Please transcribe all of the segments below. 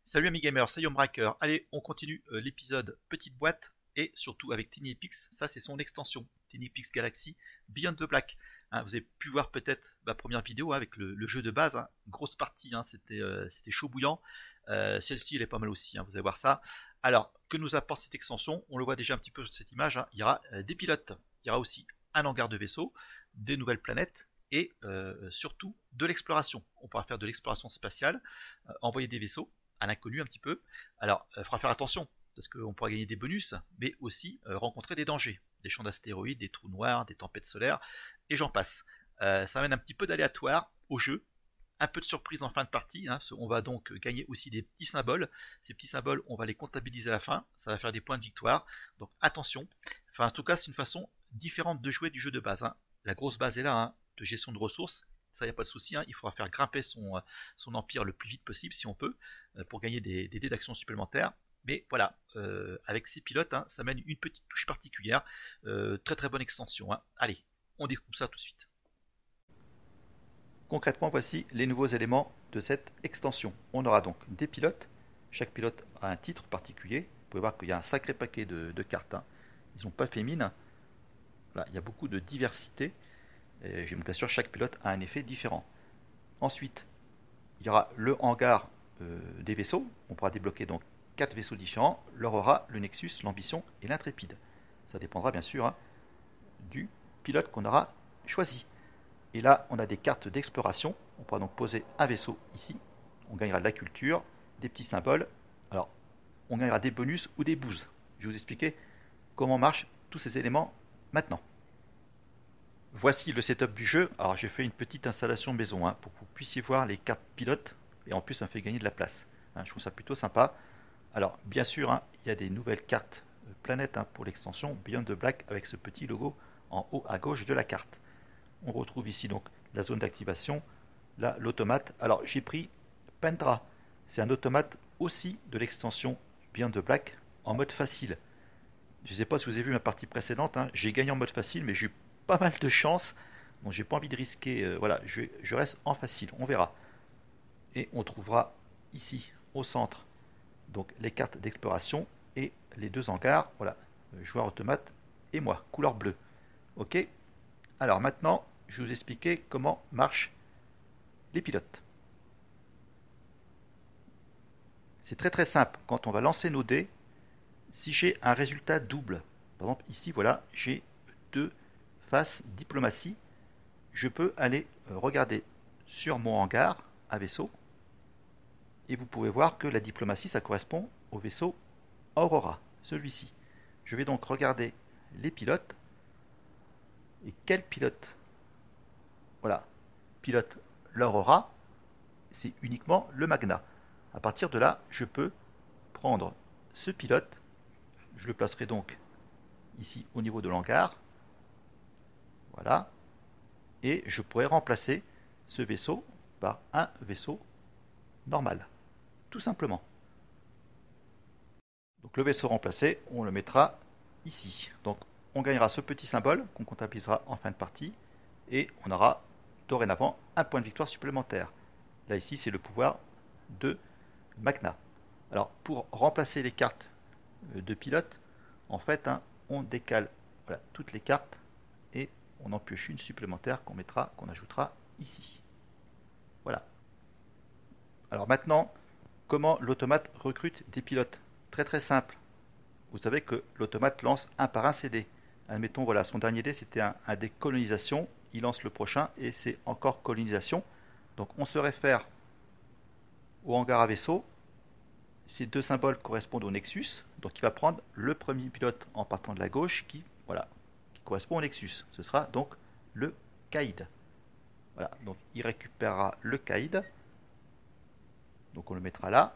Salut amis gamers, c'est Yombraker. Allez, on continue l'épisode petite boîte et surtout avec TinyPix. Ça, c'est son extension, TinyPix Galaxy Beyond the Black. Hein, vous avez pu voir peut-être ma première vidéo avec le jeu de base. Hein. Grosse partie, hein, c'était chaud bouillant. Celle-ci, elle est pas mal aussi, hein, vous allez voir ça. Alors, que nous apporte cette extension? On le voit déjà un petit peu sur cette image. Hein. Il y aura des pilotes, il y aura aussi un hangar de vaisseau, des nouvelles planètes et surtout de l'exploration. On pourra faire de l'exploration spatiale, envoyer des vaisseaux à l'inconnu un petit peu. Alors, il faudra faire attention, parce qu'on pourra gagner des bonus, mais aussi rencontrer des dangers, des champs d'astéroïdes, des trous noirs, des tempêtes solaires, et j'en passe. Ça amène un petit peu d'aléatoire au jeu, un peu de surprise en fin de partie, hein, on va donc gagner aussi des petits symboles. Ces petits symboles, on va les comptabiliser à la fin, ça va faire des points de victoire, donc attention. Enfin, en tout cas, c'est une façon différente de jouer du jeu de base. Hein. La grosse base est là, hein, de gestion de ressources, ça y a pas de souci, hein. Il faudra faire grimper son empire le plus vite possible si on peut, pour gagner des dés d'action supplémentaires. Mais voilà, avec ces pilotes, hein, ça mène une petite touche particulière, très très bonne extension. Hein. Allez, on découvre ça tout de suite. Concrètement, voici les nouveaux éléments de cette extension. On aura donc des pilotes, chaque pilote a un titre particulier. Vous pouvez voir qu'il y a un sacré paquet de cartes. Hein. Ils n'ont pas fait mine. Là, il y a beaucoup de diversité. Et bien sûr, chaque pilote a un effet différent. Ensuite, il y aura le hangar des vaisseaux. On pourra débloquer donc 4 vaisseaux différents, l'Aurora, le Nexus, l'Ambition et l'Intrépide. Ça dépendra bien sûr, hein, du pilote qu'on aura choisi. Et là, on a des cartes d'exploration. On pourra donc poser un vaisseau ici. On gagnera de la culture, des petits symboles. Alors, on gagnera des bonus ou des boosts. Je vais vous expliquer comment marchent tous ces éléments maintenant. Voici le setup du jeu. Alors j'ai fait une petite installation maison, hein, pour que vous puissiez voir les cartes pilotes. Et en plus, ça me fait gagner de la place. Hein, je trouve ça plutôt sympa. Alors bien sûr, hein, il y a des nouvelles cartes planètes, hein, pour l'extension Beyond the Black avec ce petit logo en haut à gauche de la carte. On retrouve ici donc la zone d'activation, là l'automate. Alors j'ai pris Pendra. C'est un automate aussi de l'extension Beyond the Black en mode facile. Je ne sais pas si vous avez vu ma partie précédente, hein, j'ai gagné en mode facile, mais j'ai eu pas mal de chance. Donc j'ai pas envie de risquer. Voilà, je reste en facile, on verra. Et on trouvera ici, au centre, donc les cartes d'exploration et les deux hangars. Voilà, joueur automate et moi, couleur bleue. Ok. Alors maintenant, je vais vous expliquer comment marchent les pilotes. C'est très très simple. Quand on va lancer nos dés, si j'ai un résultat double, par exemple ici, voilà, j'ai deux faces diplomatie, je peux aller regarder sur mon hangar à vaisseau, et vous pouvez voir que la diplomatie, ça correspond au vaisseau Aurora, celui-ci. Je vais donc regarder les pilotes, et quel pilote? Voilà, pilote l'Aurora, c'est uniquement le Magna. À partir de là, je peux prendre ce pilote, je le placerai donc ici au niveau de l'hangar, voilà, et je pourrais remplacer ce vaisseau par un vaisseau normal, tout simplement. Donc le vaisseau remplacé, on le mettra ici. Donc on gagnera ce petit symbole qu'on comptabilisera en fin de partie, et on aura dorénavant un point de victoire supplémentaire. Là ici, c'est le pouvoir de Magna. Alors pour remplacer les cartes de pilote, en fait, hein, on décale, voilà, toutes les cartes et on en pioche une supplémentaire qu'on ajoutera ici. Voilà. Alors maintenant, comment l'automate recrute des pilotes? Très très simple. Vous savez que l'automate lance un par un ses dés. Admettons, voilà, son dernier dé c'était un dé colonisation. Il lance le prochain et c'est encore colonisation. Donc on se réfère au hangar à vaisseau. Ces deux symboles correspondent au Nexus. Donc il va prendre le premier pilote en partant de la gauche qui, voilà, qui correspond au Nexus. Ce sera donc le Caïd. Voilà, donc il récupérera le Caïd. Donc on le mettra là.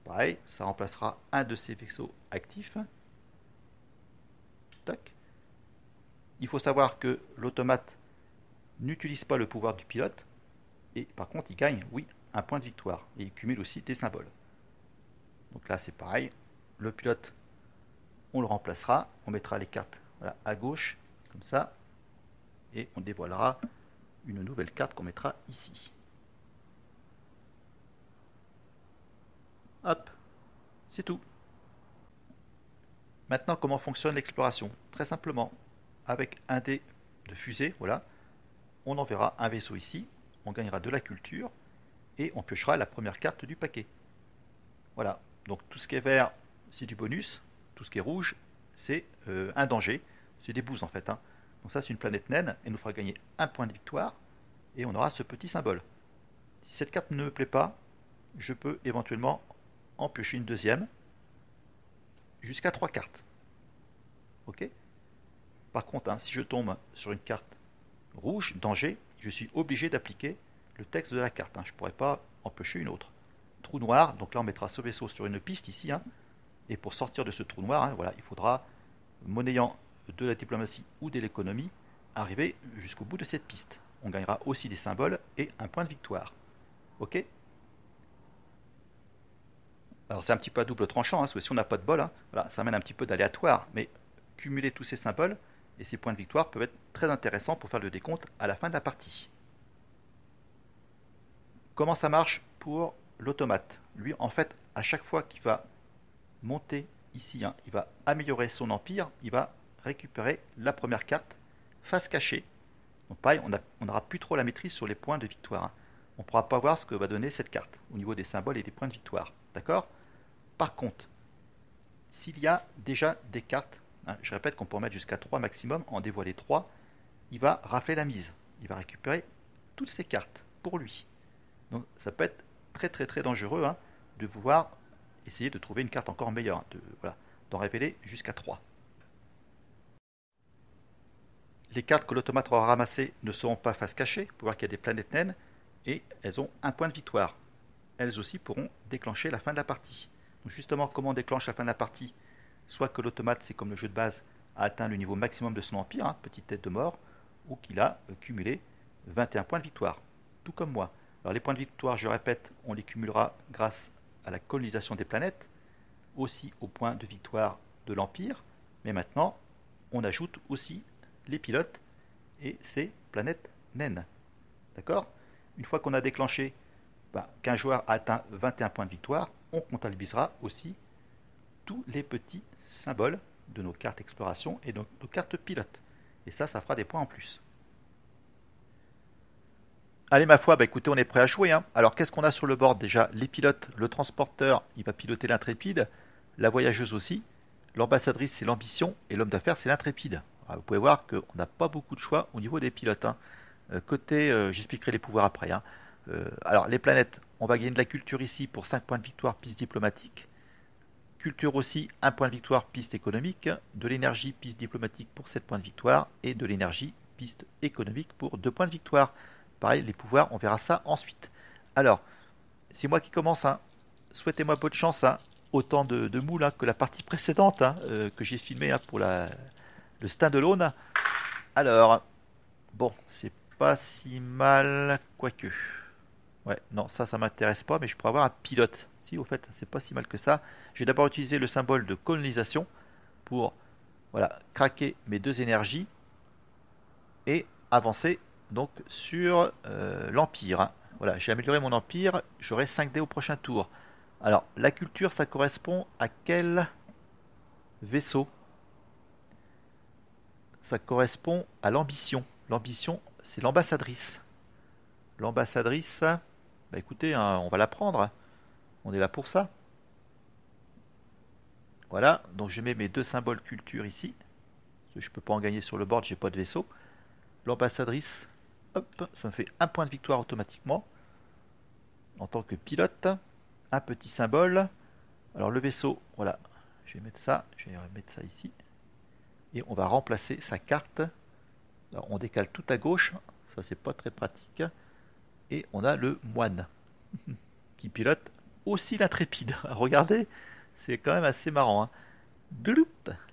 Pareil, ça remplacera un de ces vaisseaux actifs. Tac. Il faut savoir que l'automate n'utilise pas le pouvoir du pilote. Et par contre, il gagne, oui, un point de victoire. Et il cumule aussi des symboles. Donc là, c'est pareil. Le pilote, on le remplacera. On mettra les cartes, voilà, à gauche, comme ça. Et on dévoilera une nouvelle carte qu'on mettra ici. Hop, c'est tout. Maintenant, comment fonctionne l'exploration? Très simplement, avec un dé de fusée, voilà, on enverra un vaisseau ici, on gagnera de la culture, et on piochera la première carte du paquet. Voilà, donc tout ce qui est vert, c'est du bonus, tout ce qui est rouge, c'est un danger, c'est des bouses en fait, hein. Donc ça, c'est une planète naine, et nous fera gagner un point de victoire, et on aura ce petit symbole. Si cette carte ne me plaît pas, je peux éventuellement en piocher une deuxième, jusqu'à 3 cartes. Ok. Par contre, hein, si je tombe sur une carte rouge, danger, je suis obligé d'appliquer le texte de la carte, hein. Je ne pourrais pas en piocher une autre. Trou noir, donc là on mettra ce vaisseau sur une piste ici, hein. Et pour sortir de ce trou noir, hein, voilà, il faudra, monnayant de la diplomatie ou de l'économie, arriver jusqu'au bout de cette piste. On gagnera aussi des symboles et un point de victoire. Ok. Alors c'est un petit peu à double tranchant, hein, parce que si on n'a pas de bol, hein, voilà, ça amène un petit peu d'aléatoire, mais cumuler tous ces symboles et ces points de victoire peuvent être très intéressants pour faire le décompte à la fin de la partie. Comment ça marche pour l'automate? Lui, en fait, à chaque fois qu'il va monter ici, hein, il va améliorer son empire, il va récupérer la première carte, face cachée. Donc pareil, on n'aura plus trop la maîtrise sur les points de victoire, hein. On ne pourra pas voir ce que va donner cette carte au niveau des symboles et des points de victoire. D'accord? Par contre, s'il y a déjà des cartes, hein, je répète qu'on peut en mettre jusqu'à 3 maximum, en dévoiler 3, il va rafler la mise. Il va récupérer toutes ces cartes pour lui. Donc ça peut être très très très dangereux, hein, de pouvoir essayer de trouver une carte encore meilleure, hein, voilà, d'en révéler jusqu'à 3. Les cartes que l'automate aura ramassées ne seront pas face cachée, pour voir qu'il y a des planètes naines, et elles ont un point de victoire. Elles aussi pourront déclencher la fin de la partie. Donc justement, comment on déclenche la fin de la partie? Soit que l'automate, c'est comme le jeu de base, a atteint le niveau maximum de son empire, hein, petite tête de mort, ou qu'il a cumulé 21 points de victoire, tout comme moi. Alors les points de victoire, je répète, on les cumulera grâce à la colonisation des planètes, aussi aux points de victoire de l'empire, mais maintenant, on ajoute aussi les pilotes et ces planètes naines. D'accord? Une fois qu'on a déclenché qu'un joueur a atteint 21 points de victoire, on comptabilisera aussi tous les petits symboles de nos cartes exploration et de nos cartes pilotes. Et ça fera des points en plus. Allez ma foi, écoutez, on est prêt à jouer, hein. Alors qu'est-ce qu'on a sur le board déjà? Les pilotes, le transporteur, il va piloter l'intrépide, la voyageuse aussi, l'ambassadrice c'est l'ambition, et l'homme d'affaires c'est l'intrépide. Vous pouvez voir qu'on n'a pas beaucoup de choix au niveau des pilotes, hein. J'expliquerai les pouvoirs après, hein. Alors les planètes, on va gagner de la culture ici pour 5 points de victoire, piste diplomatique. Culture aussi, 1 point de victoire, piste économique. De l'énergie, piste diplomatique pour 7 points de victoire. Et de l'énergie, piste économique pour 2 points de victoire. Pareil, les pouvoirs, on verra ça ensuite. Alors, c'est moi qui commence, hein. Souhaitez-moi bonne chance, hein. Autant de moules, hein, que la partie précédente, hein, que j'ai filmé, hein, pour le standalone. Alors, bon, c'est pas si mal, quoique. Ouais, non, ça m'intéresse pas, mais je pourrais avoir un pilote. Si, au fait, c'est pas si mal que ça. Je vais d'abord utiliser le symbole de colonisation pour, voilà, craquer mes 2 énergies et avancer donc sur l'empire, hein. Voilà, j'ai amélioré mon empire, j'aurai 5 dés au prochain tour. Alors, la culture, ça correspond à quel vaisseau? Ça correspond à l'ambition. L'ambition, c'est l'ambassadrice. L'ambassadrice, écoutez, hein, on va la prendre. On est là pour ça. Voilà, donc je mets mes 2 symboles culture ici. Parce que je ne peux pas en gagner sur le board, j'ai pas de vaisseau. L'ambassadrice, hop, ça me fait 1 point de victoire automatiquement. En tant que pilote, un petit symbole. Alors le vaisseau, voilà, je vais mettre ça ici. Et on va remplacer sa carte. Alors, on décale tout à gauche, ça c'est pas très pratique. Et on a le moine qui pilote aussi l'intrépide. Regardez, c'est quand même assez marrant, hein.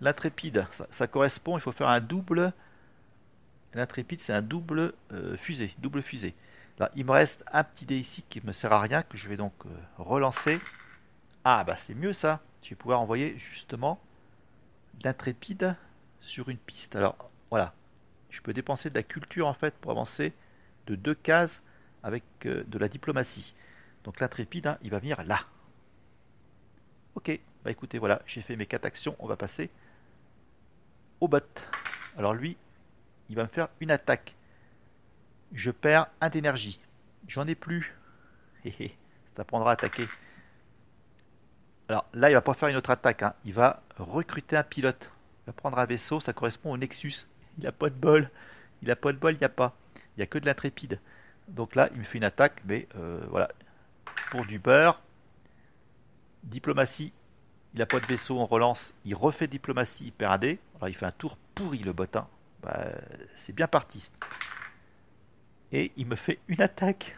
L'intrépide, ça correspond, il faut faire un double. L'intrépide, c'est un double fusée, double fusée. Là, il me reste un petit dé ici qui ne me sert à rien, que je vais donc relancer. Ah, c'est mieux ça. Je vais pouvoir envoyer justement l'intrépide sur une piste. Alors, voilà. Je peux dépenser de la culture en fait pour avancer de 2 cases avec de la diplomatie. Donc l'intrépide, hein, il va venir là. Ok, bah écoutez, voilà, j'ai fait mes 4 actions. On va passer au bot. Alors lui, il va me faire une attaque. Je perds un d'énergie. J'en ai plus. Hé hé, ça t'apprendra à attaquer. Alors là, il va pas faire une autre attaque, hein. Il va recruter un pilote. Il va prendre un vaisseau, ça correspond au Nexus. Il a pas de bol. Il a pas de bol, il n'y a pas. Il n'y a que de l'intrépide. Donc là, il me fait une attaque, mais voilà. Pour du beurre. Diplomatie. Il n'a pas de vaisseau, on relance. Il refait diplomatie, il perd un dé. Alors il fait un tour pourri le bot, hein. Bah, c'est bien parti. Et il me fait une attaque.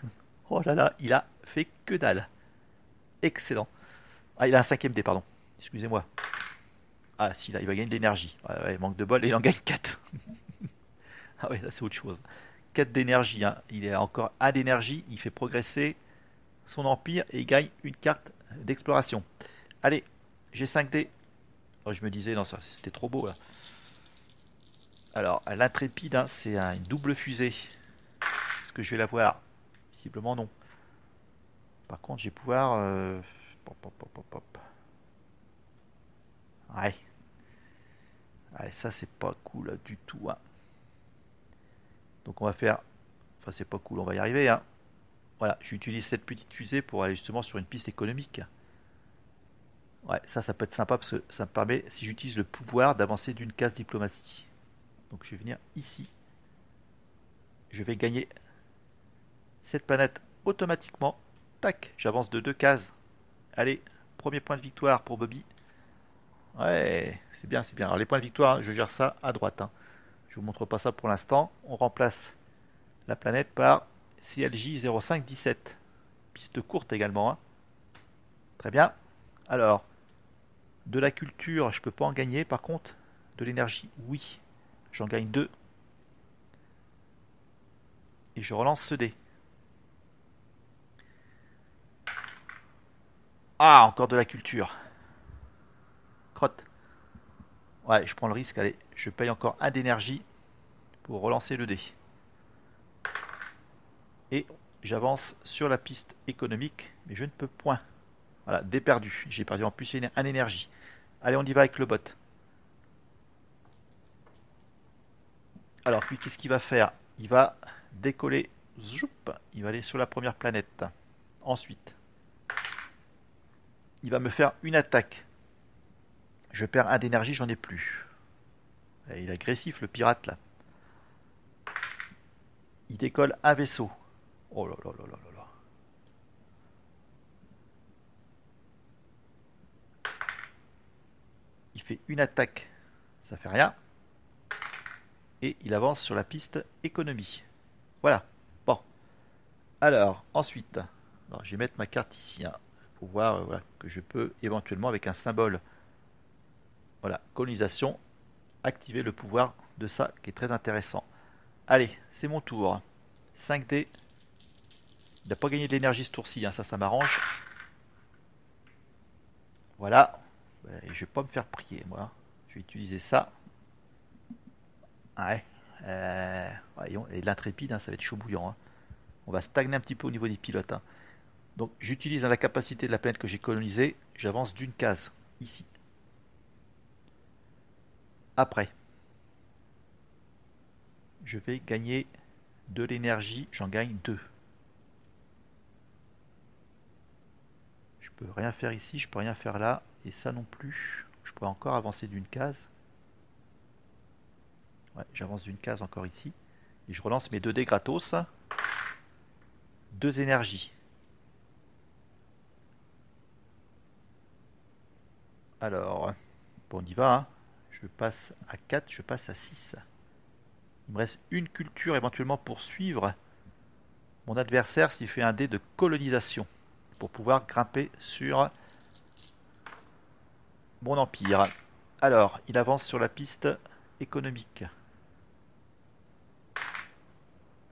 Oh là là, il a fait que dalle. Excellent. Ah, il a un cinquième dé, pardon. Excusez-moi. Ah, si, là, il va gagner de l'énergie. Ouais, ouais, manque de bol, et il en gagne 4. Ah ouais, là, c'est autre chose. 4 d'énergie, hein. Il a encore 1 d'énergie. Il fait progresser son empire et il gagne une carte d'exploration. Allez, j'ai 5 dés. Oh, je me disais, non, ça, c'était trop beau, là. Alors, l'intrépide, hein, c'est une double fusée. Est-ce que je vais l'avoir? Visiblement, non. Par contre, je vais pouvoir... Pop, pop, pop, pop, pop. Ouais. Ouais, ça, c'est pas cool du tout, hein. Donc, on va faire... Enfin, c'est pas cool, on va y arriver, hein. Voilà, j'utilise cette petite fusée pour aller justement sur une piste économique. Ouais, ça peut être sympa parce que ça me permet, si j'utilise le pouvoir, d'avancer d'une case diplomatie. Donc, je vais venir ici. Je vais gagner cette planète automatiquement. Tac, j'avance de 2 cases. Allez, premier point de victoire pour Bobby. Ouais, c'est bien, c'est bien. Alors les points de victoire, hein, je gère ça à droite, hein. Je vous montre pas ça pour l'instant. On remplace la planète par CLJ 0517. Piste courte également, hein. Très bien. Alors, de la culture, je peux pas en gagner. Par contre, de l'énergie, oui. J'en gagne 2. Et je relance ce dé. Ah, encore de la culture. Crotte. Ouais, je prends le risque. Allez, je paye encore 1 d'énergie pour relancer le dé. Et j'avance sur la piste économique, mais je ne peux point. Voilà, dé perdu. J'ai perdu en plus un énergie. Allez, on y va avec le bot. Alors, lui, qu'est-ce qu'il va faire? Il va décoller. Zoup, il va aller sur la première planète. Ensuite, il va me faire une attaque. Je perds 1 d'énergie, j'en ai plus. Il est agressif, le pirate, là. Il décolle un vaisseau. Oh là là là là là là. Il fait une attaque. Ça fait rien. Et il avance sur la piste économie. Voilà. Bon. Alors, ensuite, alors, je vais mettre ma carte ici, hein, pour voir voilà, que je peux éventuellement, avec un symbole, voilà, colonisation, activer le pouvoir de ça, qui est très intéressant. Allez, c'est mon tour. 5D. Il n'a pas gagné de l'énergie ce tour-ci, hein, ça m'arrange. Voilà. Et je vais pas me faire prier, moi. Je vais utiliser ça. Ouais. Voyons, et de l'intrépide, hein, ça va être chaud bouillant, hein. On va stagner un petit peu au niveau des pilotes, hein. Donc j'utilise la capacité de la planète que j'ai colonisée. J'avance d'une case, ici. Après, je vais gagner de l'énergie. J'en gagne 2. Je peux rien faire ici, je peux rien faire là. Et ça non plus. Je pourrais encore avancer d'une case. Ouais, j'avance d'une case encore ici. Et je relance mes 2 dés gratos. 2 énergies. Alors, bon, on y va, hein. Je passe à 4, je passe à 6. Il me reste une culture éventuellement pour suivre mon adversaire s'il fait un dé de colonisation. Pour pouvoir grimper sur mon empire. Alors, il avance sur la piste économique.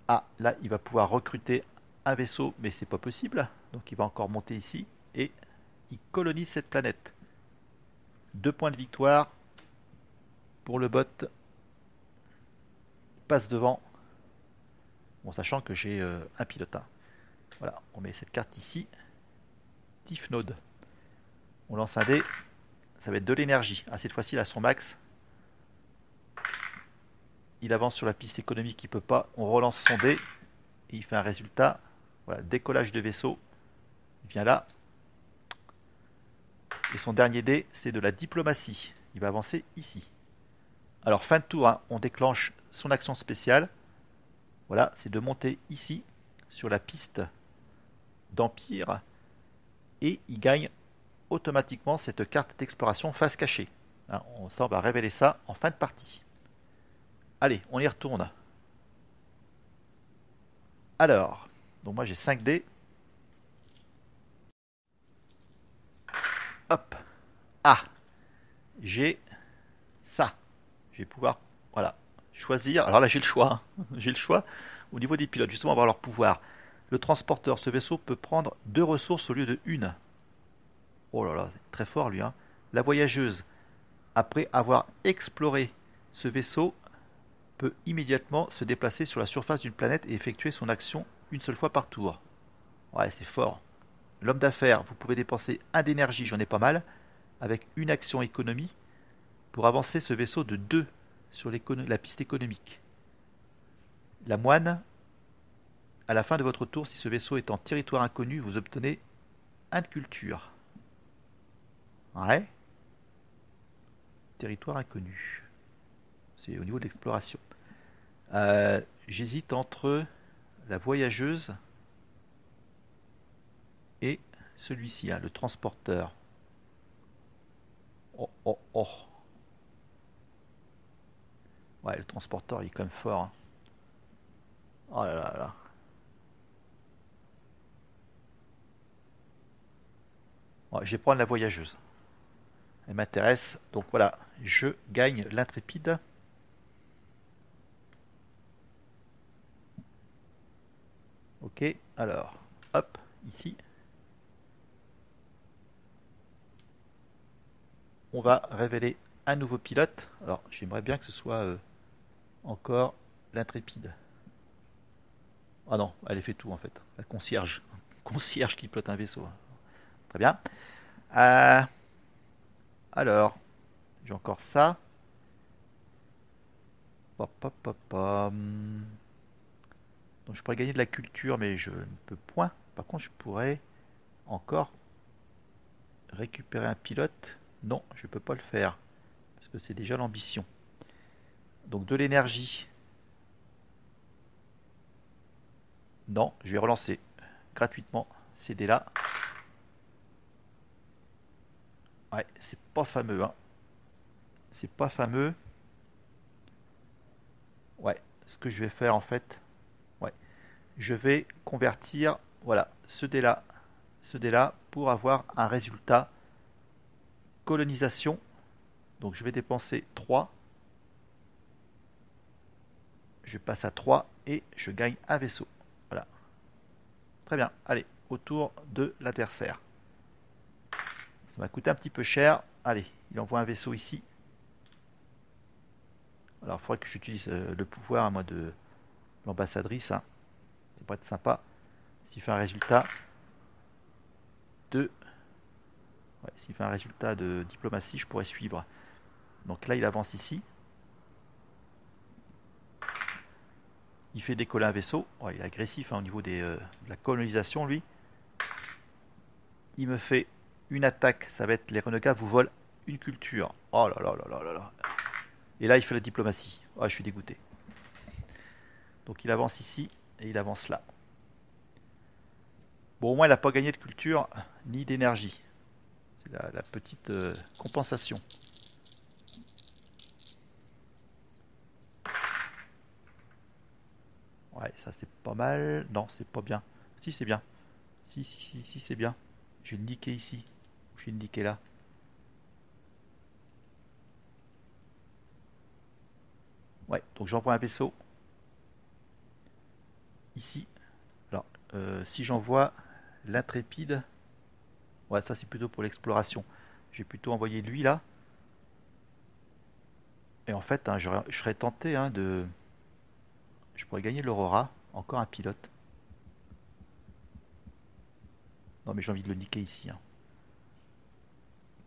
Ah, là, il va pouvoir recruter un vaisseau, mais c'est pas possible. Donc il va encore monter ici et il colonise cette planète. 2 points de victoire pour le bot. Il passe devant. Bon, sachant que j'ai un pilote, hein. Voilà, on met cette carte ici. Tifnode. On lance un dé. Ça va être de l'énergie. Ah, cette fois-ci, il a son max. Il avance sur la piste économique, il peut pas. On relance son dé. Et il fait un résultat. Voilà, décollage de vaisseau. Il vient là. Et son dernier dé, c'est de la diplomatie. Il va avancer ici. Alors, fin de tour, hein, on déclenche son action spéciale. Voilà, c'est de monter ici, sur la piste d'Empire. Et il gagne automatiquement cette carte d'exploration face cachée. Hein, ça, on va révéler ça en fin de partie. Allez, on y retourne. Alors, donc moi j'ai 5 dés. Hop. Ah, j'ai ça. Je vais pouvoir, voilà, choisir. Alors là, j'ai le choix, hein. J'ai le choix au niveau des pilotes. Justement, on va avoir leur pouvoir. Le transporteur, ce vaisseau peut prendre 2 ressources au lieu de une. Oh là là, très fort lui, hein. La voyageuse, après avoir exploré ce vaisseau, peut immédiatement se déplacer sur la surface d'une planète et effectuer son action une seule fois par tour. Ouais, c'est fort. L'homme d'affaires, vous pouvez dépenser 1 d'énergie, j'en ai pas mal, avec une action économie, pour avancer ce vaisseau de 2 sur la piste économique. La moine, à la fin de votre tour, si ce vaisseau est en territoire inconnu, vous obtenez 1 de culture. Ouais. Territoire inconnu. C'est au niveau de l'exploration. J'hésite entre la voyageuse et celui-ci, hein, le transporteur. Oh, oh, oh. Ouais, le transporteur, il est quand même fort, hein. Oh là là là. Ouais, je vais prendre la voyageuse. Elle m'intéresse. Donc voilà, je gagne l'intrépide. Ok, alors, hop, ici. On va révéler un nouveau pilote. Alors, j'aimerais bien que ce soit encore l'intrépide. Ah non, elle fait tout en fait. La concierge. Concierge qui pilote un vaisseau. Très bien. Euh, alors, j'ai encore ça. Pop, pop, pop, pop. Donc je pourrais gagner de la culture, mais je ne peux point. Par contre, je pourrais encore récupérer un pilote. Non, je ne peux pas le faire. Parce que c'est déjà l'ambition. Donc de l'énergie. Non, je vais relancer gratuitement ces dés-là. Ouais, c'est pas fameux, hein. C'est pas fameux. Ouais, ce que je vais faire en fait, ouais, je vais convertir, voilà, ce dé-là, pour avoir un résultat colonisation. Donc je vais dépenser 3. Je passe à 3 et je gagne un vaisseau. Voilà. Très bien. Allez, au tour de l'adversaire. Ça m'a coûté un petit peu cher. Allez, il envoie un vaisseau ici. Alors, il faudrait que j'utilise le pouvoir à moi de l'ambassadrice, hein. Ça pourrait être sympa. S'il fait un résultat de... Ouais, s'il fait un résultat de diplomatie, je pourrais suivre. Donc là, il avance ici. Il fait décoller un vaisseau. Ouais, il est agressif, hein, au niveau de la colonisation, lui. Il me fait une attaque. Ça va être les renegats vous volent une culture. Oh là là là là là là. Et là, il fait la diplomatie. Oh, je suis dégoûté. Donc il avance ici et il avance là. Bon, au moins, il n'a pas gagné de culture ni d'énergie. C'est la petite compensation. Ouais, ça c'est pas mal. Non, c'est pas bien. Si, c'est bien. Si, c'est bien. J'ai le niqué ici. J'ai le niqué là. Ouais, donc j'envoie un vaisseau. Ici. Alors, si j'envoie l'intrépide. Ouais, ça c'est plutôt pour l'exploration. J'ai plutôt envoyé lui là. Et en fait, hein, je serais tenté, hein, de... Je pourrais gagner l'Aurora. Encore un pilote. Non mais j'ai envie de le niquer ici, hein.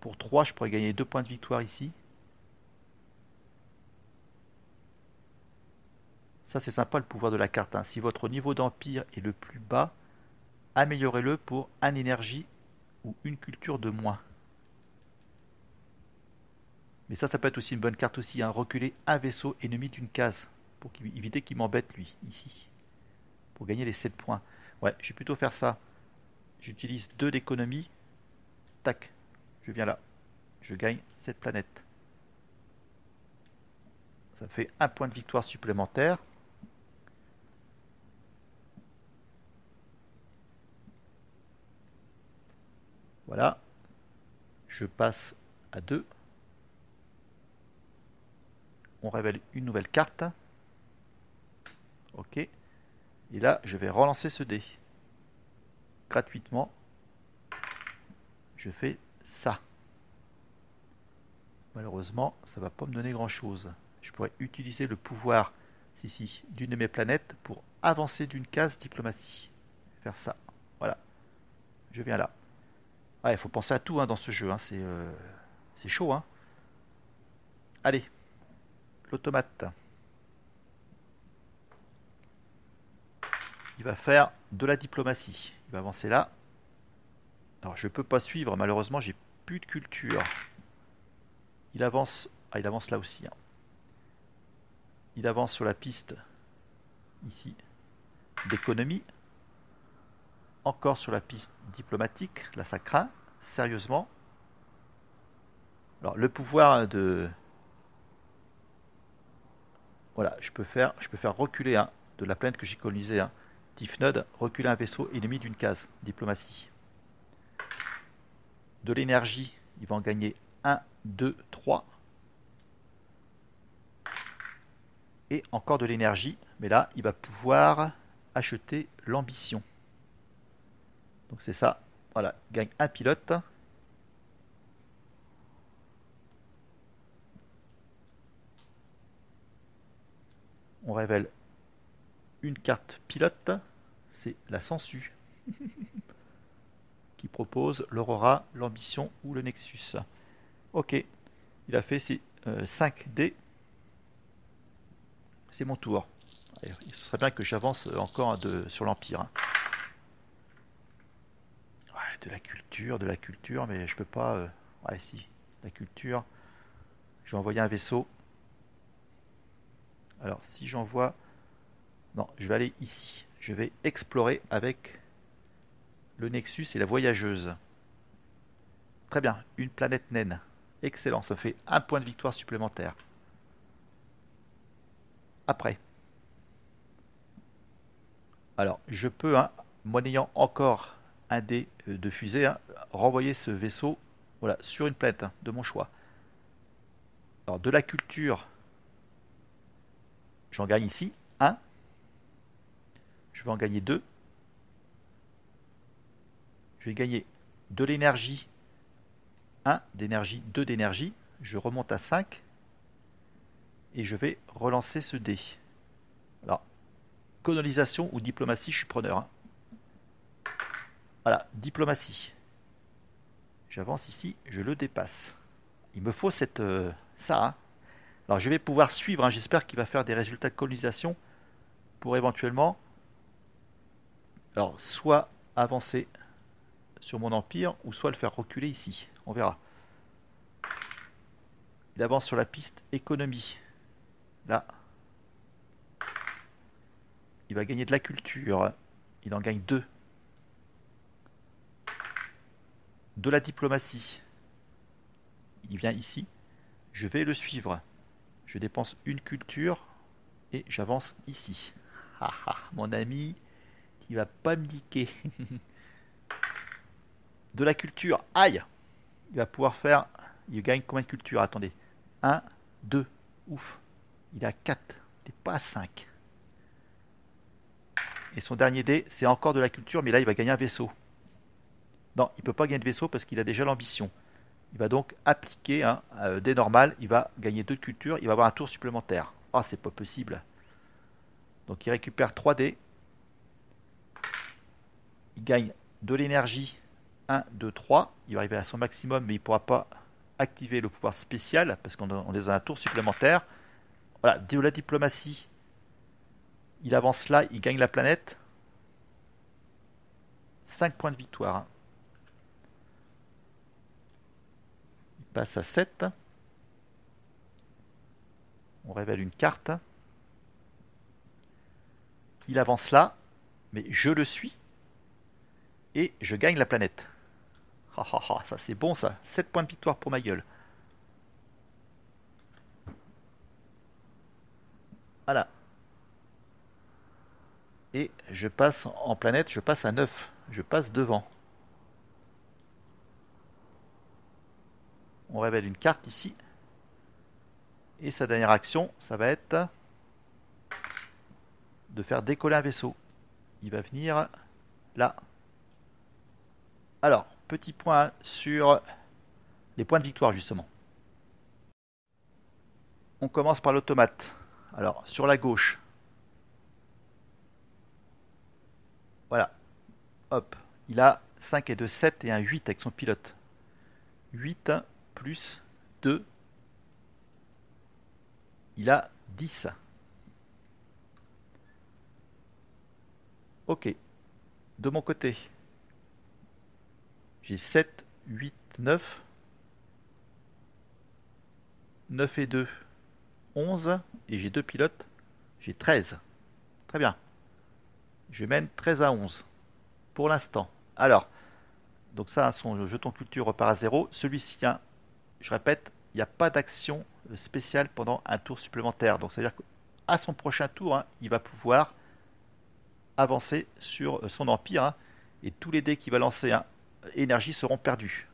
pour 3, je pourrais gagner 2 points de victoire ici. Ça, c'est sympa le pouvoir de la carte, hein. Si votre niveau d'empire est le plus bas, améliorez-le pour 1 énergie ou une culture de moins. Mais ça peut être aussi une bonne carte aussi, hein. Reculer un vaisseau ennemi d'une case, pour éviter qu'il m'embête lui, ici. Pour gagner les 7 points. Ouais, je vais plutôt faire ça. J'utilise 2 d'économie. Tac, je viens là. Je gagne cette planète. Ça fait 1 point de victoire supplémentaire. Voilà. Je passe à 2. On révèle une nouvelle carte. Ok. Et là, je vais relancer ce dé. Gratuitement. Je fais ça. Malheureusement, ça ne va pas me donner grand chose. Je pourrais utiliser le pouvoir d'une de mes planètes pour avancer d'une case diplomatie. Faire ça. Voilà. Je viens là. Ah, il faut penser à tout, hein, dans ce jeu, hein. C'est chaud, hein. Allez. L'automate. Il va faire de la diplomatie. Il va avancer là. Alors je peux pas suivre, malheureusement j'ai plus de culture. Il avance. Ah, il avance là aussi, hein. Il avance sur la piste ici d'économie. Encore sur la piste diplomatique. Là ça craint, sérieusement. Alors le pouvoir de... Voilà, je peux faire reculer, hein, de la planète que j'ai colonisée, hein. Tifnod, reculer un vaisseau ennemi d'une case. Diplomatie. De l'énergie, il va en gagner 1, 2, 3. Et encore de l'énergie, mais là, il va pouvoir acheter l'ambition. Donc c'est ça. Voilà, il gagne un pilote. On révèle une carte pilote, c'est la Sangsue, qui propose l'Aurora, l'Ambition ou le Nexus. Ok, il a fait ses 5 dés. C'est mon tour. Il serait bien que j'avance encore sur l'Empire, hein. Ouais, de la culture, mais je peux pas... Ouais, si, la culture. Je vais envoyer un vaisseau. Alors, si j'envoie... Non, je vais aller ici. Je vais explorer avec le Nexus et la voyageuse. Très bien, une planète naine. Excellent, ça fait 1 point de victoire supplémentaire. Après. Alors, je peux, hein, moi n'ayant encore un dé de fusée, hein, renvoyer ce vaisseau, voilà, sur une planète, hein, de mon choix. Alors, de la culture, j'en gagne ici 1. Je vais en gagner 2. Je vais gagner de l'énergie, 1 d'énergie, 2 d'énergie. Je remonte à 5. Et je vais relancer ce dé. Alors, colonisation ou diplomatie, je suis preneur, hein. Voilà, diplomatie. J'avance ici, je le dépasse. Il me faut ça, hein. Alors je vais pouvoir suivre, hein. J'espère qu'il va faire des résultats de colonisation pour éventuellement, alors soit avancer sur mon empire ou soit le faire reculer ici. On verra. Il avance sur la piste économie. Là, il va gagner de la culture. Il en gagne 2. De la diplomatie. Il vient ici. Je vais le suivre. Je dépense une culture et j'avance ici. Mon ami, il va pas me niquer. De la culture. Aïe! Il va pouvoir faire... Il gagne combien de culture? Attendez. 1, 2. Ouf. Il est à 4. Il n'est pas à 5. Et son dernier dé, c'est encore de la culture, mais là, il va gagner un vaisseau. Non, il ne peut pas gagner de vaisseau parce qu'il a déjà l'ambition. Il va donc appliquer un dé normal. Il va gagner 2 de culture. Il va avoir un tour supplémentaire. Ah, c'est pas possible. Donc, il récupère 3 dés. Il gagne de l'énergie 1, 2, 3. Il va arriver à son maximum, mais il ne pourra pas activer le pouvoir spécial parce qu'on est dans un tour supplémentaire. Voilà, de la diplomatie. Il avance là, il gagne la planète. 5 points de victoire. Hein. Il passe à 7. On révèle une carte. Il avance là, mais je le suis. Et je gagne la planète. Ah, ah, ah, ça c'est bon ça. 7 points de victoire pour ma gueule. Voilà. Et je passe en planète, je passe à 9. Je passe devant. On révèle une carte ici. Et sa dernière action, ça va être de faire décoller un vaisseau. Il va venir là. Alors, petit point sur les points de victoire justement. On commence par l'automate. Alors, sur la gauche. Voilà. Hop. Il a 5 et 2, 7 et un 8 avec son pilote. 8 plus 2. Il a 10. Ok. De mon côté, j'ai 7, 8, 9. 9 et 2, 11. Et j'ai deux pilotes. J'ai 13. Très bien. Je mène 13 à 11. Pour l'instant. Alors, donc ça, son jeton culture repart à 0. Celui-ci, hein, je répète, il n'y a pas d'action spéciale pendant un tour supplémentaire. Donc ça veut dire qu'à son prochain tour, hein, il va pouvoir avancer sur son empire. Hein, et tous les dés qu'il va lancer, hein, énergie, seront perdus.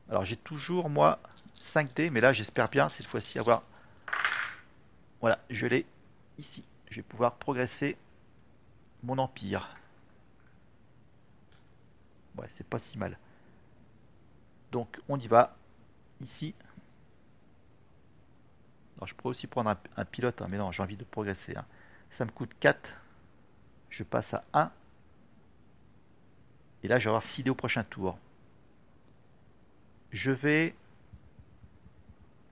Alors j'ai toujours, moi, 5 dés. Mais là, j'espère bien, cette fois-ci, avoir... Voilà, je l'ai ici. Je vais pouvoir progresser mon empire. Ouais, c'est pas si mal. Donc, on y va. Ici. Alors, je pourrais aussi prendre un pilote, hein, mais non, j'ai envie de progresser. Hein. Ça me coûte 4. Je passe à 1. Et là, je vais avoir 6 dés au prochain tour. Je vais...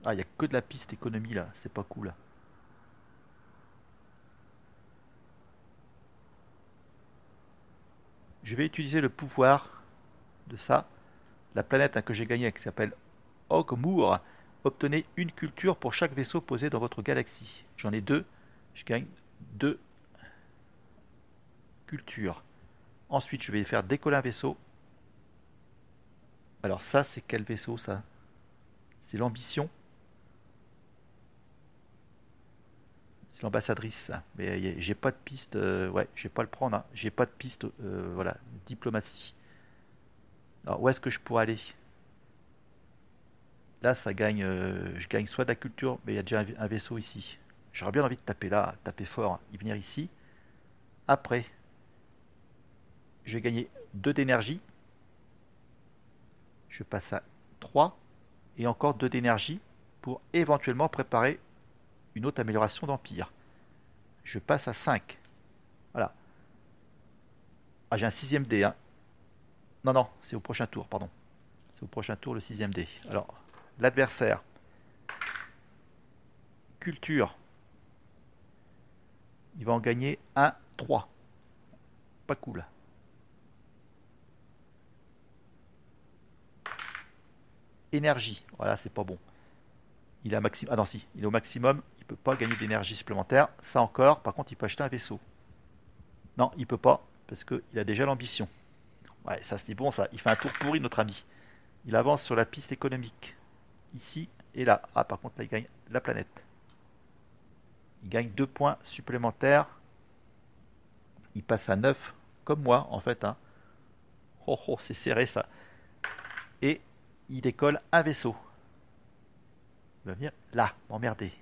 Ah, il n'y a que de la piste économie, là. C'est pas cool. Je vais utiliser le pouvoir de ça. La planète, hein, que j'ai gagnée, qui s'appelle Ogmoor. Obtenez une culture pour chaque vaisseau posé dans votre galaxie. J'en ai 2. Je gagne 2 cultures. Ensuite, je vais faire décoller un vaisseau. Alors ça, c'est quel vaisseau, ça? C'est l'ambition. C'est l'ambassadrice. Mais j'ai pas de piste. Ouais, je vais pas le prendre. Hein. J'ai pas de piste. Voilà, diplomatie. Alors, où est-ce que je pourrais aller? Là, ça gagne. Je gagne soit de la culture, mais il y a déjà un vaisseau ici. J'aurais bien envie de taper là, taper fort, y venir ici. Après, je vais gagner 2 d'énergie. Je passe à 3. Et encore 2 d'énergie pour éventuellement préparer une autre amélioration d'empire. Je passe à 5. Voilà. Ah, j'ai un 6ème dé. Hein. Non, non, c'est au prochain tour, pardon. C'est au prochain tour le 6ème dé. Alors, l'adversaire. Culture. Il va en gagner 1, 3. Pas cool. Énergie. Voilà, c'est pas bon. Il est à maximum. Ah non, si, il est au maximum. Il peut pas gagner d'énergie supplémentaire. Ça encore. Par contre, il peut acheter un vaisseau. Non, il peut pas. Parce qu'il a déjà l'ambition. Ouais, ça c'est bon, ça. Il fait un tour pourri, notre ami. Il avance sur la piste économique. Ici et là. Ah, par contre, là, il gagne la planète. Il gagne 2 points supplémentaires. Il passe à 9. Comme moi, en fait. Hein. Oh, oh, c'est serré, ça. Et il décolle un vaisseau. Il va venir là, m'emmerder.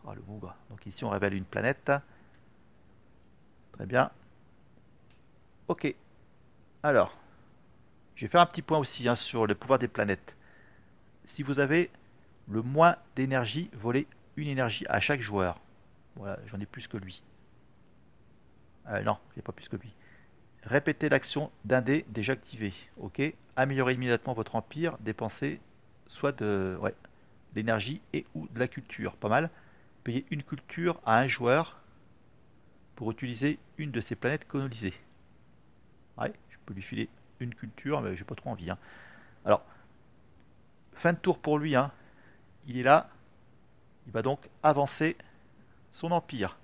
Oh, le bougre. Donc ici, on révèle une planète. Très bien. Ok. Alors, je vais faire un petit point aussi, hein, sur le pouvoir des planètes. Si vous avez le moins d'énergie, volez une énergie à chaque joueur. Voilà, j'en ai plus que lui. Non, j'ai pas plus que lui. Répétez l'action d'un dé déjà activé. Ok. Améliorez immédiatement votre empire. Dépensez soit de l'énergie et ou de la culture. Pas mal. Payez une culture à un joueur pour utiliser une de ces planètes colonisées. Ouais, je peux lui filer une culture, mais j'ai pas trop envie, hein. Alors, fin de tour pour lui, hein. Il est là. Il va donc avancer son empire.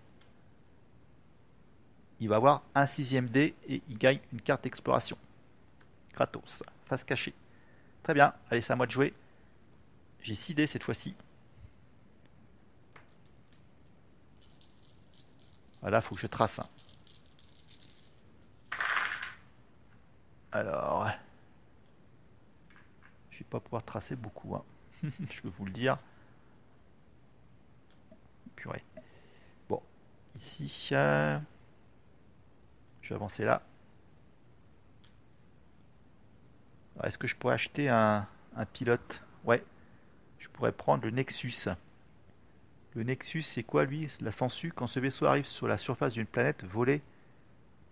Il va avoir un sixième dé et il gagne une carte d'exploration. Kratos, face cachée. Très bien, allez, c'est à moi de jouer. J'ai 6 dés cette fois-ci. Voilà, il faut que je trace, hein. Alors, je vais pas pouvoir tracer beaucoup, hein. Je peux vous le dire. Purée. Bon, ici, je vais avancer là. Est-ce que je pourrais acheter un pilote? Ouais, je pourrais prendre le Nexus. Le Nexus, c'est quoi lui? La sangsue, quand ce vaisseau arrive sur la surface d'une planète, voler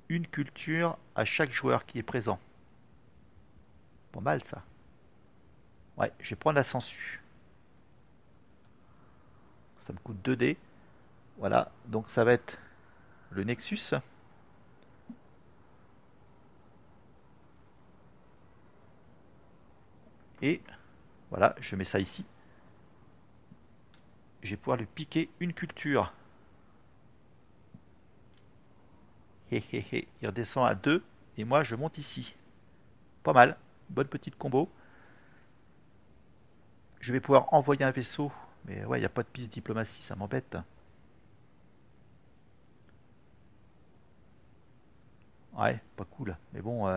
une culture à chaque joueur qui est présent. Pas mal ça. Ouais, je vais prendre la sangsue. Ça me coûte 2 dés. Voilà, donc ça va être le Nexus. Et voilà, je mets ça ici. Je vais pouvoir lui piquer une culture. Hé hé hé, il redescend à 2 et moi je monte ici. Pas mal, bonne petite combo. Je vais pouvoir envoyer un vaisseau, mais ouais, il n'y a pas de piste diplomatie, ça m'embête. Ouais, pas cool. Mais bon,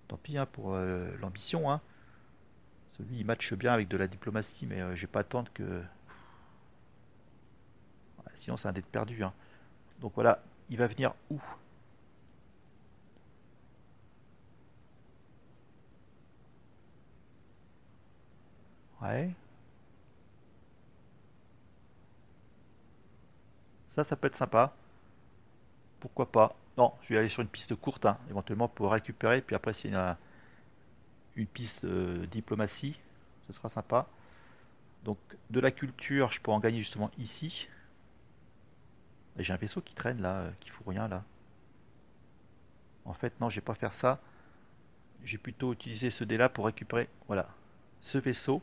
tant pis, hein, pour l'ambition, hein. Celui il matche bien avec de la diplomatie, mais je vais pas attendre que. Ouais, sinon c'est un dé de perdu, hein. Donc voilà, il va venir où? Ouais. Ça peut être sympa. Pourquoi pas? Non, je vais aller sur une piste courte, hein, éventuellement pour récupérer. Puis après, s'il y a une piste diplomatie, ce sera sympa. Donc, de la culture, je peux en gagner justement ici. Et j'ai un vaisseau qui traîne là, qui fout rien là. En fait, non, je vais pas faire ça. J'ai plutôt utilisé ce dé là pour récupérer, voilà, ce vaisseau.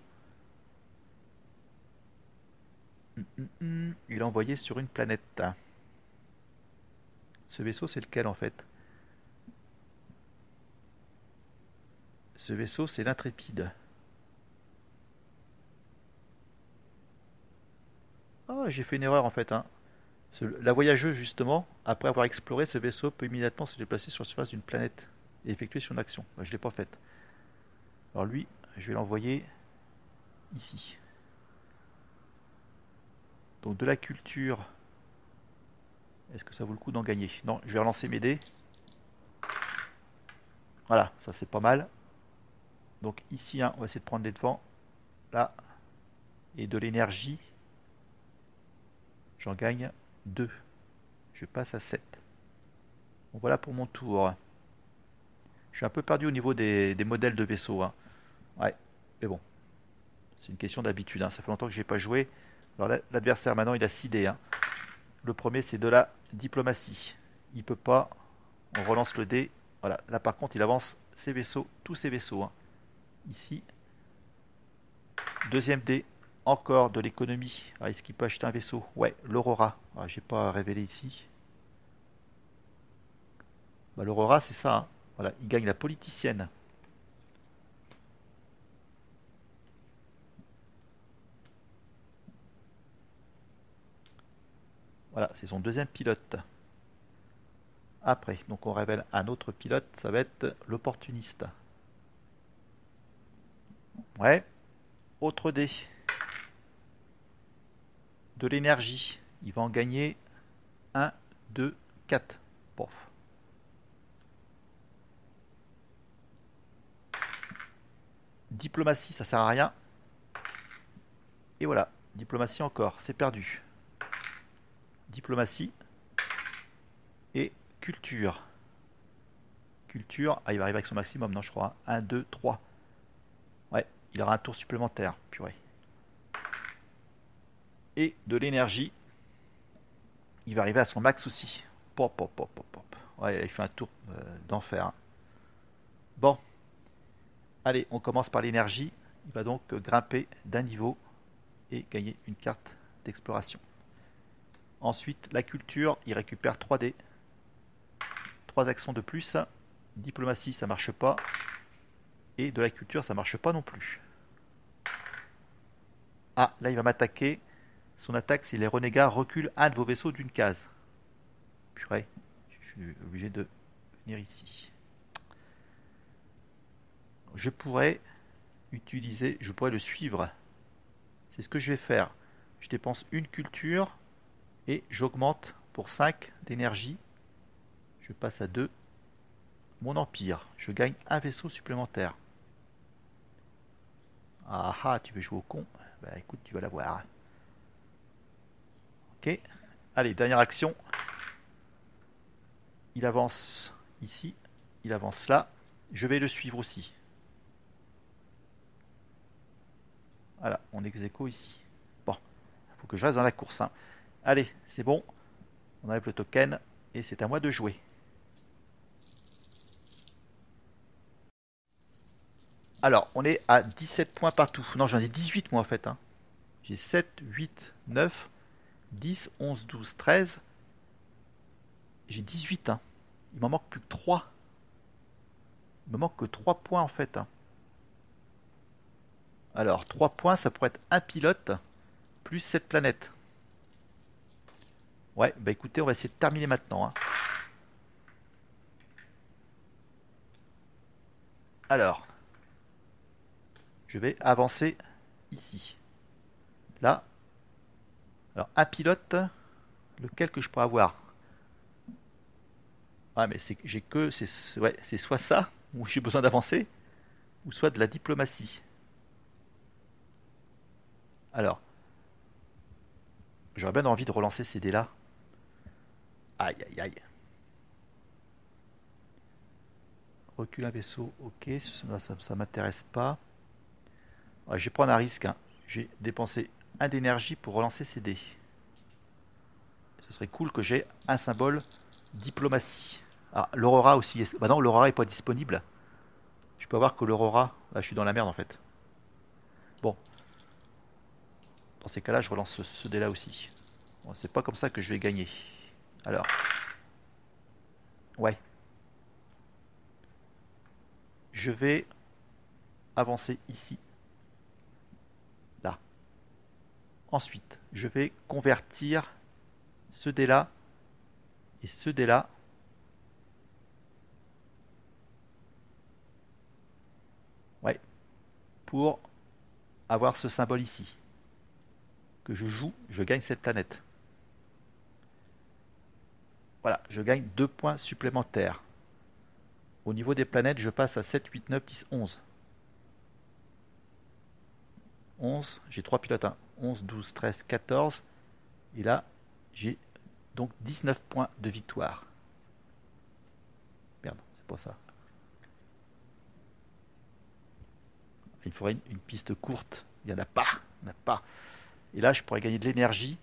Il est envoyé sur une planète. Ce vaisseau, c'est lequel en fait? Ce vaisseau, c'est l'Intrépide. Ah, j'ai fait une erreur en fait, hein. La voyageuse, justement, après avoir exploré, ce vaisseau peut immédiatement se déplacer sur la surface d'une planète et effectuer son action. Moi, je ne l'ai pas faite. Alors lui, je vais l'envoyer ici. Donc de la culture, est-ce que ça vaut le coup d'en gagner? Non, je vais relancer mes dés. Voilà, ça c'est pas mal. Donc ici, hein, on va essayer de prendre les devants. Là, et de l'énergie, j'en gagne 2. Je passe à 7. Bon, voilà pour mon tour. Je suis un peu perdu au niveau des modèles de vaisseaux, hein. Ouais, mais bon, c'est une question d'habitude, hein. Ça fait longtemps que je n'ai pas joué. Alors l'adversaire maintenant, il a 6 dés, hein. Le premier, c'est de la diplomatie. Il peut pas. On relance le dé. Voilà. Là, par contre, il avance ses vaisseaux, tous ses vaisseaux, hein. Ici. Deuxième dé. Encore de l'économie. Ah, est-ce qu'il peut acheter un vaisseau? Ouais, l'Aurora. Ah, j'ai pas révélé ici. Bah, l'Aurora, c'est ça, hein. Voilà, il gagne la politicienne. Voilà, c'est son deuxième pilote. Après, donc on révèle un autre pilote, ça va être l'opportuniste. Ouais, autre dé. De l'énergie. Il va en gagner un, 2, 4. Pof. Diplomatie, ça sert à rien. Et voilà, diplomatie encore, c'est perdu. Diplomatie et culture. Culture, ah, il va arriver avec son maximum, non, je crois. 1, 2, 3. Ouais, il aura un tour supplémentaire, purée. Et de l'énergie, il va arriver à son max aussi. Pop, pop, pop, pop, pop. Ouais, il fait un tour d'enfer. Bon, allez, on commence par l'énergie. Il va donc grimper d'un niveau et gagner une carte d'exploration. Ensuite, la culture, il récupère 3D. 3 actions de plus. Diplomatie, ça marche pas. Et de la culture, ça marche pas non plus. Ah, là, il va m'attaquer. Son attaque, c'est les renégats reculent un de vos vaisseaux d'une case. Purée, je suis obligé de venir ici. Je pourrais le suivre. C'est ce que je vais faire. Je dépense une culture et j'augmente pour 5 d'énergie. Je passe à 2. Mon empire. Je gagne un vaisseau supplémentaire. Ah ah, tu veux jouer au con? Bah écoute, tu vas l'avoir. Ok. Allez, dernière action. Il avance ici. Il avance là. Je vais le suivre aussi. Voilà, on est ex-aequo ici. Bon, il faut que je reste dans la course. Hein. Allez, c'est bon. On enlève le token et c'est à moi de jouer. Alors, on est à 17 points partout. Non, j'en ai 18 moi en fait. Hein. J'ai 7, 8, 9, 10, 11, 12, 13. J'ai 18. Hein. Il m'en manque plus que 3. Il me manque que 3 points en fait. Hein. Alors, 3 points, ça pourrait être un pilote plus 7 planètes. Ouais, bah écoutez, on va essayer de terminer maintenant. Hein. Alors, je vais avancer ici. Là. Alors, un pilote, lequel que je pourrais avoir? Ouais, mais j'ai que. C'est soit ça, où j'ai besoin d'avancer, ou soit de la diplomatie. Alors, j'aurais bien envie de relancer ces dés-là. Aïe, aïe, aïe. Recule un vaisseau, ok, ça m'intéresse pas. Ouais, je vais prendre un risque. Hein. J'ai dépensé un d'énergie pour relancer ces dés. Ce serait cool que j'ai un symbole diplomatie. Ah, l'Aurora aussi. Bah non, l'Aurora est pas disponible. Je peux avoir que l'Aurora. Là, je suis dans la merde en fait. Bon. Dans ces cas-là, je relance ce dé-là aussi. Bon, c'est pas comme ça que je vais gagner. Alors. Ouais. Je vais avancer ici. Là. Ensuite, je vais convertir ce dé-là et ce dé-là. Ouais. Pour avoir ce symbole ici. Que je joue, je gagne cette planète. Voilà, je gagne 2 points supplémentaires. Au niveau des planètes, je passe à 7, 8, 9, 10, 11. 11, j'ai 3 pilotes. Hein. 11, 12, 13, 14. Et là, j'ai donc 19 points de victoire. Merde, c'est pas ça. Il faudrait une piste courte. Il n'y en a pas. Il n'y en a pas. Et là, je pourrais gagner de l'énergie.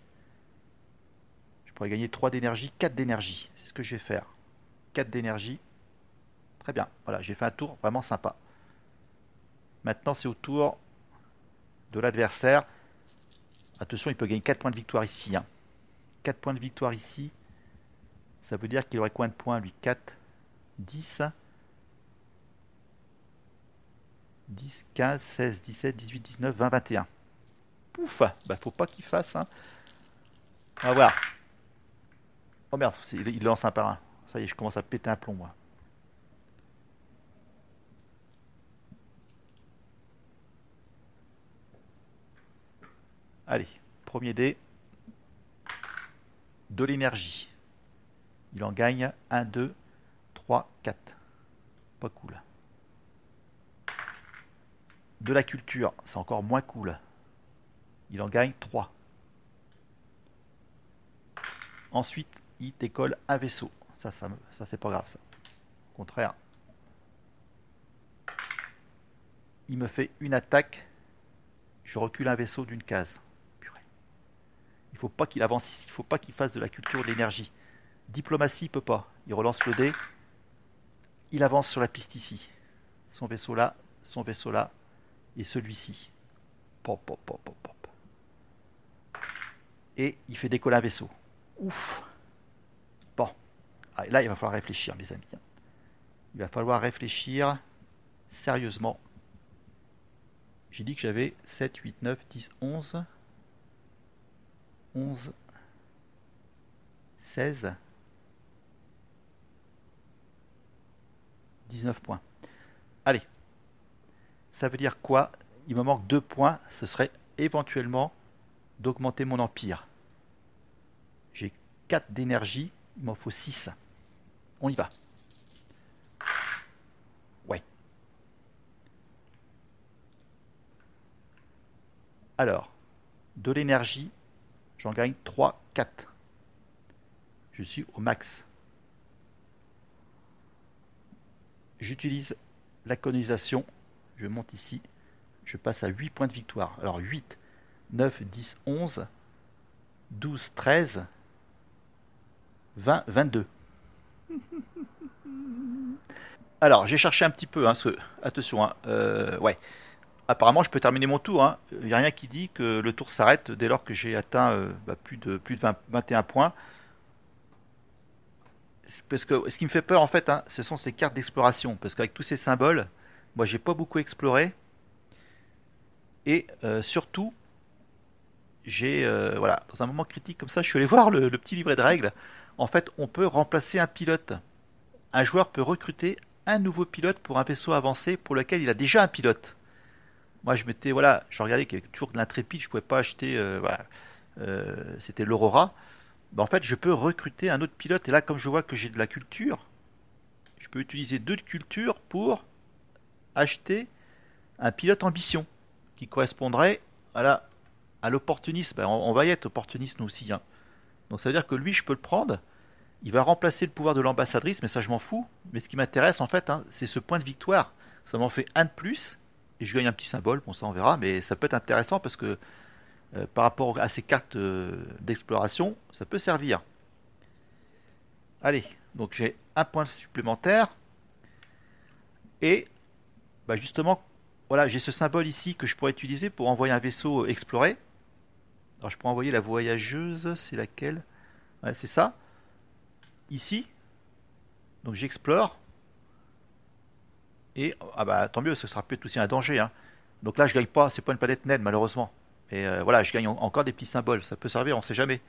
Je pourrais gagner 3 d'énergie, 4 d'énergie. C'est ce que je vais faire. 4 d'énergie. Très bien. Voilà, j'ai fait un tour vraiment sympa. Maintenant, c'est au tour de l'adversaire. Attention, il peut gagner 4 points de victoire ici. Hein. 4 points de victoire ici. Ça veut dire qu'il aurait combien de points, lui? 4, 10, 10, 15, 16, 17, 18, 19, 20, 21. Pouf, bah faut pas qu'il fasse. Hein. On va voir. Oh merde, il lance un par un. Ça y est, je commence à péter un plomb, moi. Allez, premier dé. De l'énergie. Il en gagne 1, 2, 3, 4. Pas cool. De la culture, c'est encore moins cool. Il en gagne 3. Ensuite, il décolle un vaisseau. Ça c'est pas grave ça. Au contraire, il me fait une attaque. Je recule un vaisseau d'une case. Purée. Il faut pas qu'il avance ici. Il faut pas qu'il fasse de la culture de l'énergie. Diplomatie, il peut pas. Il relance le dé. Il avance sur la piste ici. Son vaisseau là et celui-ci. Pop, pop, pop, pop, pop. Et il fait décoller un vaisseau. Ouf. Bon. Ah, là, il va falloir réfléchir, mes amis. Il va falloir réfléchir sérieusement. J'ai dit que j'avais 7, 8, 9, 10, 11, 11, 16, 19 points. Allez. Ça veut dire quoi? Il me manque 2 points. Ce serait éventuellement d'augmenter mon empire. J'ai 4 d'énergie. Il m'en faut 6. On y va. Ouais. Alors, de l'énergie, j'en gagne 3, 4. Je suis au max. J'utilise la colonisation. Je monte ici. Je passe à 8 points de victoire. Alors 8, 9, 10, 11, 12, 13, 20, 22. Alors, j'ai cherché un petit peu. Attention, ouais. Apparemment, je peux terminer mon tour. Il n'y a rien qui dit que le tour s'arrête dès lors que j'ai atteint plus de 21 points. Parce que ce qui me fait peur, en fait, ce sont ces cartes d'exploration. Parce qu'avec tous ces symboles, moi, j'ai pas beaucoup exploré. Et surtout, voilà, dans un moment critique comme ça, je suis allé voir le petit livret de règles. En fait, on peut remplacer un pilote. Un joueur peut recruter un nouveau pilote pour un vaisseau avancé pour lequel il a déjà un pilote. Moi, je regardais qu'il y avait toujours de l'intrépide, je pouvais pas acheter, voilà, c'était l'Aurora. En fait, je peux recruter un autre pilote. Et là, comme je vois que j'ai de la culture, je peux utiliser 2 de culture pour acheter un pilote ambition qui correspondrait à l'opportunisme. On va y être opportuniste nous aussi. Donc ça veut dire que lui, je peux le prendre. Il va remplacer le pouvoir de l'ambassadrice, mais ça, je m'en fous. Mais ce qui m'intéresse, en fait, c'est ce point de victoire. Ça m'en fait un de plus. Et je gagne un petit symbole. Bon, ça, on verra. Mais ça peut être intéressant parce que par rapport à ces cartes d'exploration, ça peut servir. Allez, donc j'ai un point supplémentaire. Et justement, voilà, j'ai ce symbole ici que je pourrais utiliser pour envoyer un vaisseau explorer. Alors je pourrais envoyer la voyageuse, c'est laquelle? Ouais, c'est ça. Ici. Donc j'explore. Et tant mieux, ce sera peut-être aussi un danger. Donc là je gagne pas, c'est pas une planète naine malheureusement. Et voilà, je gagne encore des petits symboles, ça peut servir, on sait jamais.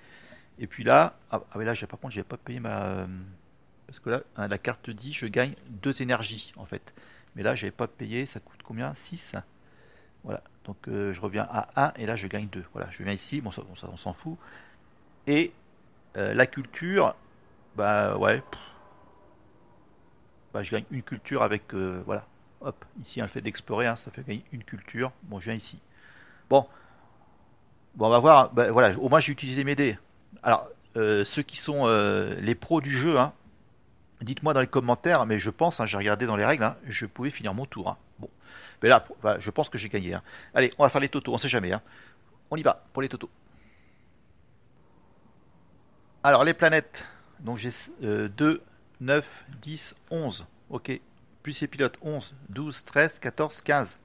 Et puis là, oui là par contre j'ai pas payé ma... parce que là, la carte dit je gagne 2 énergies en fait. Mais là j'avais pas payé, ça coûte combien? 6. Voilà, donc je reviens à 1 et là je gagne 2. Voilà, je viens ici, bon ça on s'en fout. Et la culture, ouais, je gagne une culture avec, voilà, hop, ici le fait d'explorer, ça fait gagner une culture. Bon, je viens ici. Bon, on va voir. Voilà, au moins j'ai utilisé mes dés. Alors, ceux qui sont les pros du jeu, dites-moi dans les commentaires, mais je pense, j'ai regardé dans les règles, je pouvais finir mon tour. Bon, mais là, je pense que j'ai gagné. Allez, on va faire les totos, on sait jamais. On y va pour les totos. Alors, les planètes. Donc, j'ai 2, 9, 10, 11. Ok. Plus les pilotes, 11, 12, 13, 14, 15.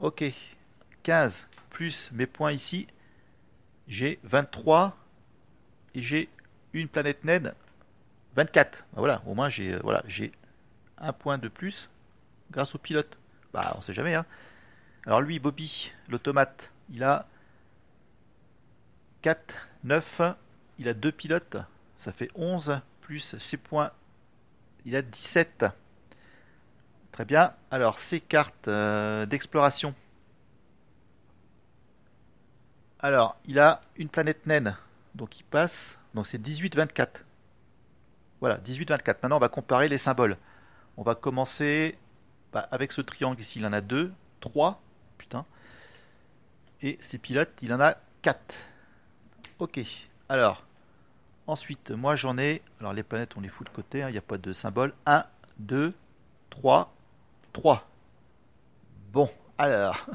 Ok. 15 plus mes points ici. J'ai 23. Et j'ai une planète naine. 24. Voilà, au moins j'ai un point de plus grâce au pilote. On sait jamais. Alors lui, Bobby, l'automate, il a 4, 9. Il a 2 pilotes. Ça fait 11 plus ses points. Il a 17. Très bien. Alors, ces cartes d'exploration. Alors, il a une planète naine. Donc, il passe. Donc, c'est 18-24. Voilà, 18-24. Maintenant, on va comparer les symboles. On va commencer avec ce triangle ici. Il en a 2, 3. Putain. Et ces pilotes, il en a 4. Ok. Alors, Ensuite, moi j'en ai. Alors les planètes, on les fout de côté, il n'y a pas de symbole. Un, 2, 3, 3. Bon, alors.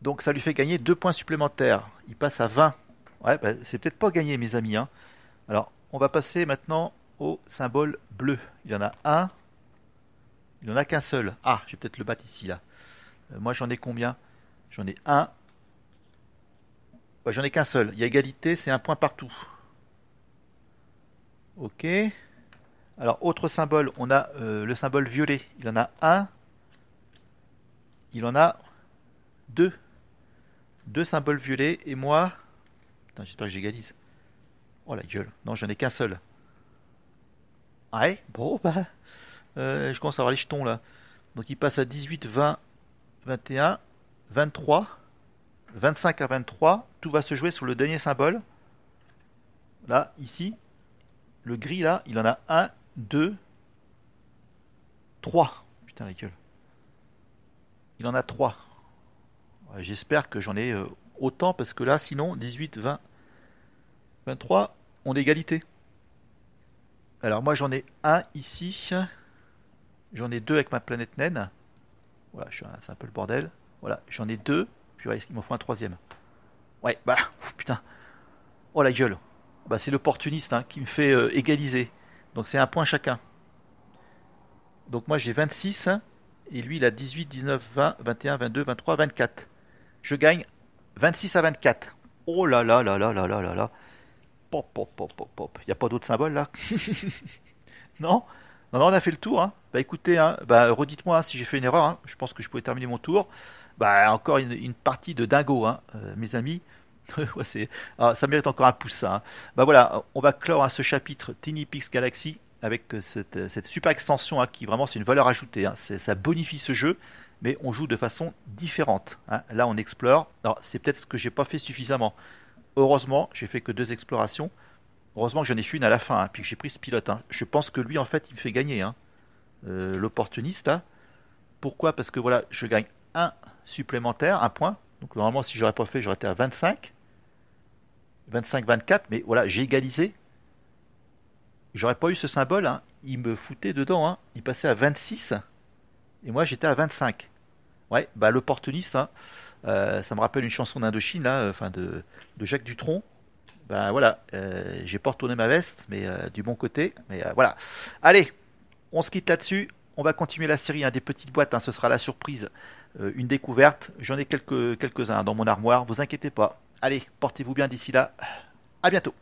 Donc ça lui fait gagner 2 points supplémentaires. Il passe à 20. Ouais, bah, c'est peut-être pas gagné, mes amis, hein. Alors, on va passer maintenant au symbole bleu. Il y en a un. Il n'y en a qu'un seul. Ah, je vais peut-être le battre ici, là. Moi, j'en ai combien? J'en ai un. Bah, j'en ai qu'un seul. Il y a égalité, c'est un point partout. Ok. Alors, autre symbole, on a le symbole violet. Il en a un. Il en a deux. Deux symboles violets. Et moi... Putain, j'espère que j'égalise. Oh la gueule. Non, j'en ai qu'un seul. Ouais, bon, bah... je commence à avoir les jetons, là. Donc, il passe à 18, 20, 21, 23, 25 à 23. Tout va se jouer sur le dernier symbole. Là, ici. Le gris, là, il en a un, 2, 3. Putain, la gueule. Il en a 3. Ouais, j'espère que j'en ai autant, parce que là, sinon, 18, 20, 23, on est égalité. Alors, moi, j'en ai un ici. J'en ai deux avec ma planète naine. Voilà, c'est un peu le bordel. Voilà, j'en ai deux. Puis, ouais, il m'en faut un troisième. Ouais, bah, putain. Oh, la gueule. Bah, c'est l'opportuniste hein, qui me fait égaliser. Donc, c'est un point chacun. Donc, moi, j'ai 26. Et lui, il a 18, 19, 20, 21, 22, 23, 24. Je gagne 26 à 24. Oh là là là là là là là là. Pop, pop, pop, pop, pop. Il n'y a pas d'autres symboles là? Non? Non, non, on a fait le tour. Hein. Bah écoutez, hein, bah, redites-moi hein, si j'ai fait une erreur. Hein. Je pense que je pouvais terminer mon tour. Bah encore une partie de dingo, hein, mes amis. Ouais, ça mérite encore un pouce, ça. Hein. Bah voilà, on va clore hein, ce chapitre Tiny Pix Galaxy avec cette super extension hein, qui vraiment c'est une valeur ajoutée. Hein. Ça bonifie ce jeu, mais on joue de façon différente. Hein. Là, on explore. Alors, c'est peut-être ce que j'ai pas fait suffisamment. Heureusement, j'ai fait que 2 explorations. Heureusement que j'en ai fait une à la fin, hein, puis que j'ai pris ce pilote. Hein. Je pense que lui, en fait, il me fait gagner. Hein. L'opportuniste. Hein. Pourquoi? Parce que voilà, je gagne un supplémentaire, un point. Donc normalement, si j'aurais pas fait, j'aurais été à 25. 25, 24, mais voilà, j'ai égalisé. J'aurais pas eu ce symbole, hein. Il me foutait dedans. Hein. Il passait à 26. Et moi, j'étais à 25. Ouais, bah l'opportuniste, hein. Ça me rappelle une chanson d'Indochine, là, enfin de Jacques Dutronc. Ben voilà, j'ai pas retourné ma veste, mais du bon côté. Mais voilà. Allez, on se quitte là-dessus. On va continuer la série, hein, des petites boîtes. Hein, ce sera la surprise, une découverte. J'en ai quelques-uns dans mon armoire. Vous inquiétez pas. Allez, portez-vous bien d'ici là. À bientôt.